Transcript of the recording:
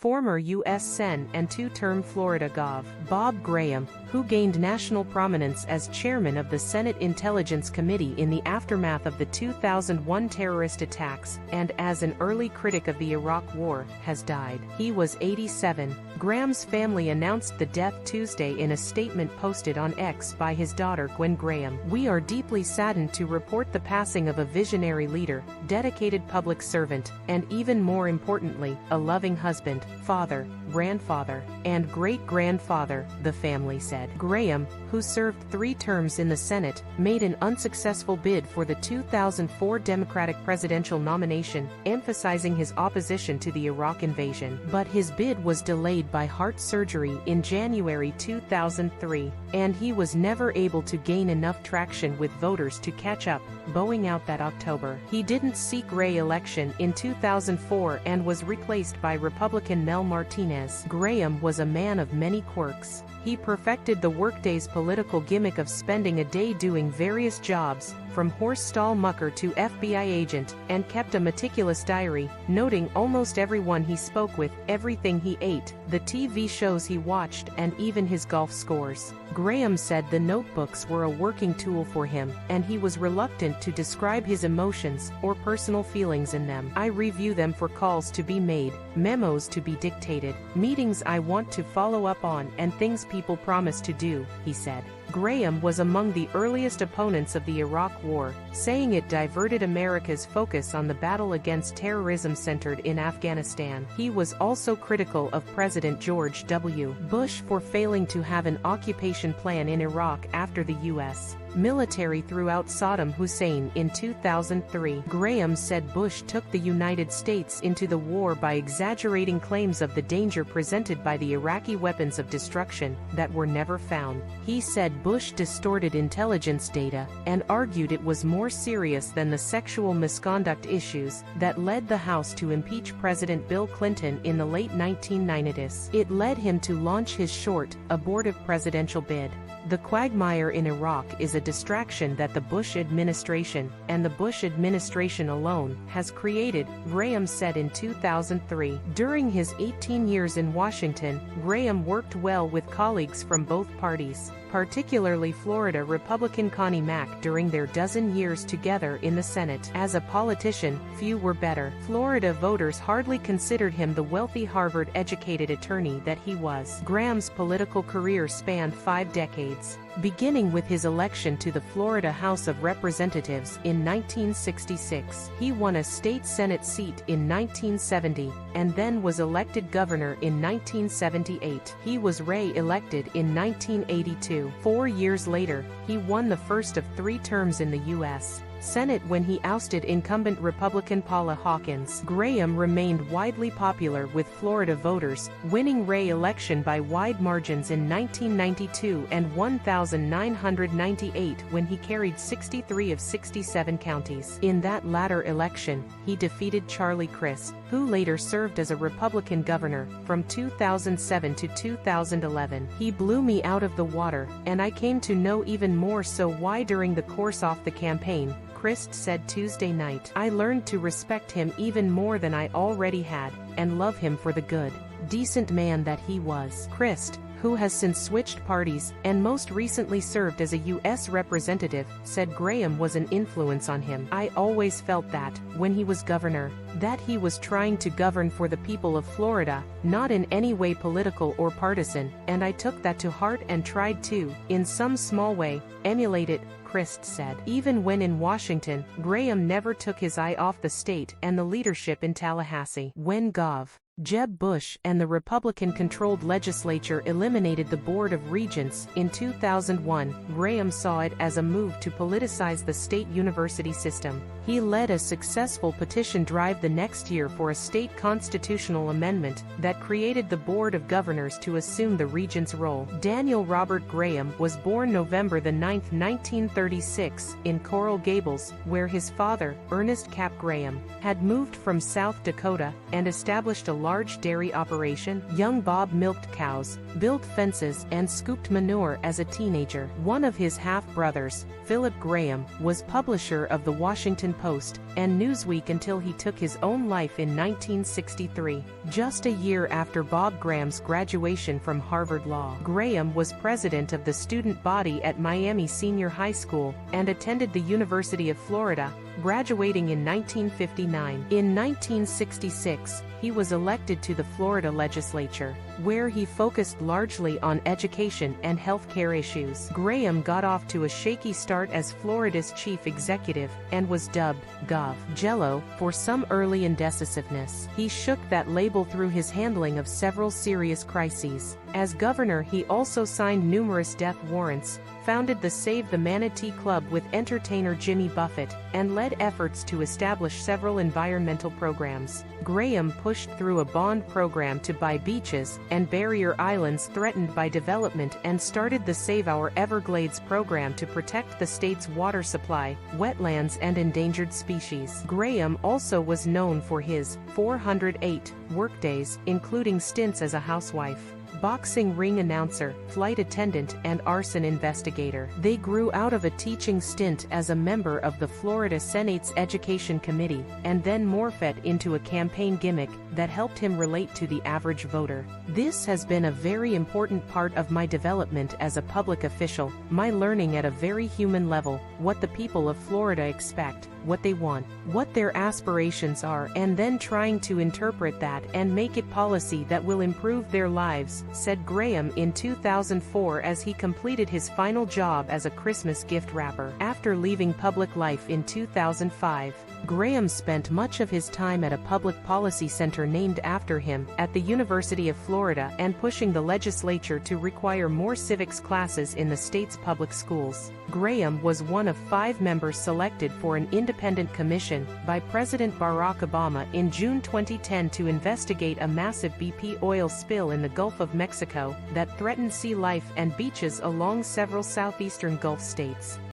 former U.S. Sen. and two-term Florida Gov. Bob Graham, who gained national prominence as chairman of the Senate Intelligence Committee in the aftermath of the 2001 terrorist attacks, and as an early critic of the Iraq War, has died. He was 87. Graham's family announced the death Tuesday in a statement posted on X by his daughter Gwen Graham. "We are deeply saddened to report the passing of a visionary leader, dedicated public servant, and even more importantly, a loving husband, father, grandfather, and great-grandfather," the family said. Graham, who served 3 terms in the Senate, made an unsuccessful bid for the 2004 Democratic presidential nomination, emphasizing his opposition to the Iraq invasion. But his bid was delayed by heart surgery in January 2003, and he was never able to gain enough traction with voters to catch up, bowing out that October. He didn't seek re-election in 2004 and was replaced by Republican Mel Martinez. Graham was a man of many quirks. He perfected the workday's political gimmick of spending a day doing various jobs, from horse stall mucker to FBI agent, and kept a meticulous diary, noting almost everyone he spoke with, everything he ate, the TV shows he watched, and even his golf scores. Graham said the notebooks were a working tool for him, and he was reluctant to describe his emotions or personal feelings in them. "I review them for calls to be made, memos to be dictated, meetings I want to follow up on, and things people promise to do," he said. Graham was among the earliest opponents of the Iraq War, saying it diverted America's focus on the battle against terrorism centered in Afghanistan. He was also critical of President George W. Bush for failing to have an occupation plan in Iraq after the U.S. military threw out Saddam Hussein in 2003. Graham said Bush took the United States into the war by exaggerating claims of the danger presented by the Iraqi weapons of destruction that were never found. He said Bush distorted intelligence data, and argued it was more serious than the sexual misconduct issues that led the House to impeach President Bill Clinton in the late 1990s. It led him to launch his short, abortive presidential bid. "The quagmire in Iraq is a distraction that the Bush administration, and the Bush administration alone, has created," Graham said in 2003. During his 18 years in Washington, Graham worked well with colleagues from both parties, particularly Florida Republican Connie Mack during their dozen years together in the Senate. As a politician, few were better. Florida voters hardly considered him the wealthy Harvard-educated attorney that he was. Graham's political career spanned 5 decades, beginning with his election to the Florida House of Representatives in 1966. He won a state Senate seat in 1970, and then was elected governor in 1978. He was re-elected in 1982. 4 years later, he won the first of 3 terms in the U.S. Senate when he ousted incumbent Republican Paula Hawkins. Graham remained widely popular with Florida voters, winning re-election by wide margins in 1992 and 1998 when he carried 63 of 67 counties. In that latter election, he defeated Charlie Crist, who later served as a Republican governor from 2007 to 2011. "He blew me out of the water, and I came to know even more so why during the course of the campaign," Crist said Tuesday night. "I learned to respect him even more than I already had, and love him for the good, decent man that he was." Crist, who has since switched parties, and most recently served as a U.S. representative, said Graham was an influence on him. "I always felt that, when he was governor, that he was trying to govern for the people of Florida, not in any way political or partisan, and I took that to heart and tried to, in some small way, emulate it," Crist said. Even when in Washington, Graham never took his eye off the state and the leadership in Tallahassee. When Gov. Jeb Bush and the Republican-controlled legislature eliminated the Board of Regents in 2001, Graham saw it as a move to politicize the state university system. He led a successful petition drive the next year for a state constitutional amendment that created the Board of Governors to assume the regent's role. Daniel Robert Graham was born November 9, 1936, in Coral Gables, where his father, Ernest Cap Graham, had moved from South Dakota and established a large dairy operation. Young Bob milked cows, built fences, and scooped manure as a teenager. One of his half-brothers, Philip Graham, was publisher of The Washington Post and Newsweek until he took his own life in 1963. Just a year after Bob Graham's graduation from Harvard Law, Graham was president of the student body at Miami Senior High School and attended the University of Florida, graduating in 1959. In 1966, he was elected to the Florida legislature, where he focused largely on education and healthcare issues. Graham got off to a shaky start as Florida's chief executive, and was dubbed Gov. Jello for some early indecisiveness. He shook that label through his handling of several serious crises. As governor, he also signed numerous death warrants, founded the Save the Manatee Club with entertainer Jimmy Buffett, and led efforts to establish several environmental programs. Graham pushed through a bond program to buy beaches and barrier islands threatened by development and started the Save Our Everglades program to protect the state's water supply, wetlands, and endangered species. Graham also was known for his 408 workdays, including stints as a housewife, boxing ring announcer, flight attendant, and arson investigator. They grew out of a teaching stint as a member of the Florida Senate's Education Committee, and then morphed into a campaign gimmick that helped him relate to the average voter. This has been a very important part of my development as a public official, my learning at a very human level, what the people of Florida expect, what they want, what their aspirations are, and then trying to interpret that and make it policy that will improve their lives, said Graham in 2004 as he completed his final job as a Christmas gift wrapper. After leaving public life in 2005, Graham spent much of his time at a public policy center named after him at the University of Florida and pushing the legislature to require more civics classes in the state's public schools. Graham was one of 5 members selected for an independent commission by President Barack Obama in June 2010 to investigate a massive BP oil spill in the Gulf of Mexico that threatened sea life and beaches along several southeastern Gulf states.